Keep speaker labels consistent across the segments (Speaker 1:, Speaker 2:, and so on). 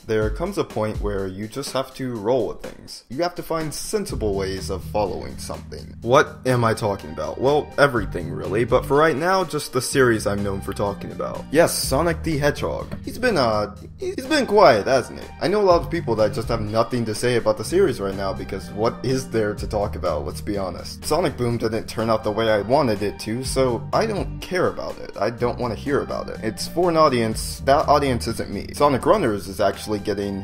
Speaker 1: There comes a point where you just have to roll with things. You have to find sensible ways of following something. What am I talking about? Well, everything really, but for right now, just the series I'm known for talking about. Yes, Sonic the Hedgehog. He's been quiet, hasn't he? I know a lot of people that just have nothing to say about the series right now because what is there to talk about, let's be honest. Sonic Boom didn't turn out the way I wanted it to, so I don't care about it. I don't want to hear about it. It's for an audience. That audience isn't me. Sonic Runners is actually getting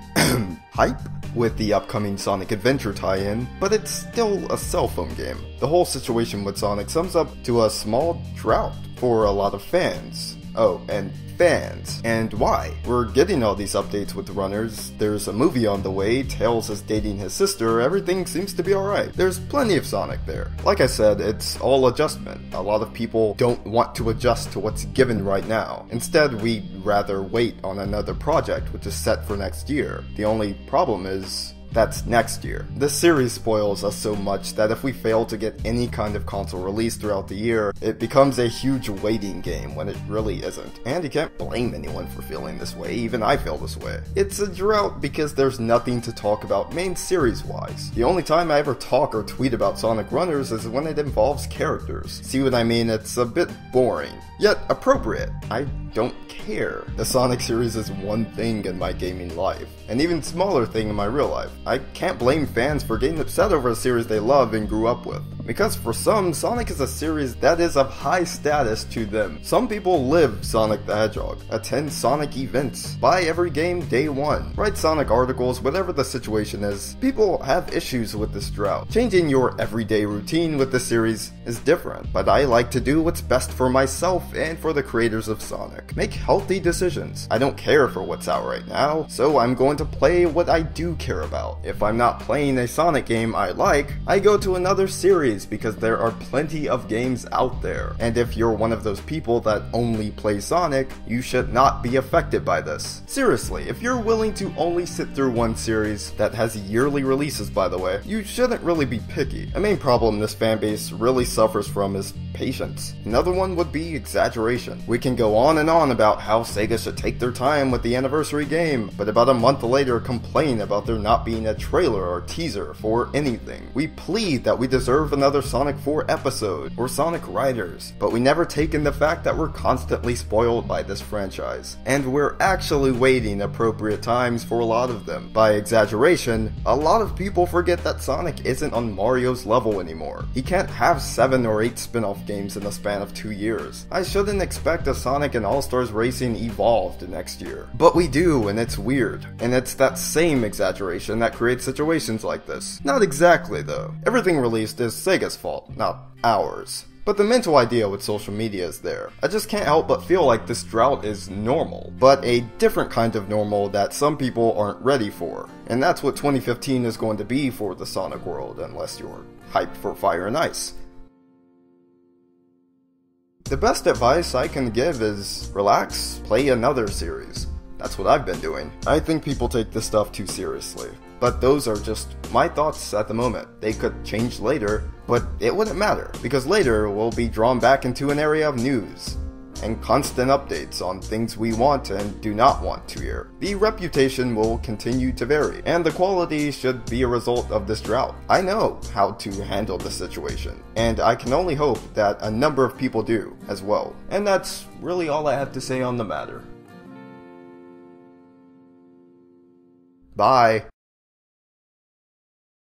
Speaker 1: hype with the upcoming Sonic Adventure tie-in, but it's still a cell phone game. The whole situation with Sonic sums up to a small drought for a lot of fans. Oh, and fans. And why? We're getting all these updates with the runners. There's a movie on the way, Tails is dating his sister, everything seems to be alright. There's plenty of Sonic there. Like I said, it's all adjustment. A lot of people don't want to adjust to what's given right now. Instead, we'd rather wait on another project, which is set for next year. The only problem is that's next year. This series spoils us so much that if we fail to get any kind of console release throughout the year, it becomes a huge waiting game when it really isn't. And you can't blame anyone for feeling this way, even I feel this way. It's a drought because there's nothing to talk about main series-wise. The only time I ever talk or tweet about Sonic Runners is when it involves characters. See what I mean? It's a bit boring, yet appropriate. I don't care. The Sonic series is one thing in my gaming life, an even smaller thing in my real life. I can't blame fans for getting upset over a series they love and grew up with. Because for some, Sonic is a series that is of high status to them. Some people live Sonic the Hedgehog, attend Sonic events, buy every game day one, write Sonic articles, whatever the situation is. People have issues with this drought. Changing your everyday routine with the series is different, but I like to do what's best for myself and for the creators of Sonic. Make healthy decisions. I don't care for what's out right now, so I'm going to play what I do care about. If I'm not playing a Sonic game I like, I go to another series because there are plenty of games out there. And if you're one of those people that only play Sonic, you should not be affected by this. Seriously, if you're willing to only sit through one series that has yearly releases, by the way, you shouldn't really be picky. A main problem this fanbase really suffers from is patience. Another one would be exaggeration. We can go on and on about how Sega should take their time with the anniversary game, but about a month later complain about there not being a trailer or teaser for anything. We plead that we deserve another Sonic 4 episode, or Sonic Riders, but we never take in the fact that we're constantly spoiled by this franchise, and we're actually waiting appropriate times for a lot of them. By exaggeration, a lot of people forget that Sonic isn't on Mario's level anymore. He can't have 7 or 8 spin-off games in the span of 2 years. I shouldn't expect a Sonic and All-Stars Racing Evolved next year. But we do, and it's weird. And it's that same exaggeration that creates situations like this. Not exactly though. Everything released is Sega's fault, not ours. But the mental idea with social media is there. I just can't help but feel like this drought is normal, but a different kind of normal that some people aren't ready for. And that's what 2015 is going to be for the Sonic world, unless you're hyped for Fire and Ice. The best advice I can give is relax, play another series. That's what I've been doing. I think people take this stuff too seriously. But those are just my thoughts at the moment. They could change later, but it wouldn't matter, because later we'll be drawn back into an area of news and constant updates on things we want and do not want to hear. The reputation will continue to vary, and the quality should be a result of this drought. I know how to handle the situation, and I can only hope that a number of people do as well. And that's really all I have to say on the matter. Bye.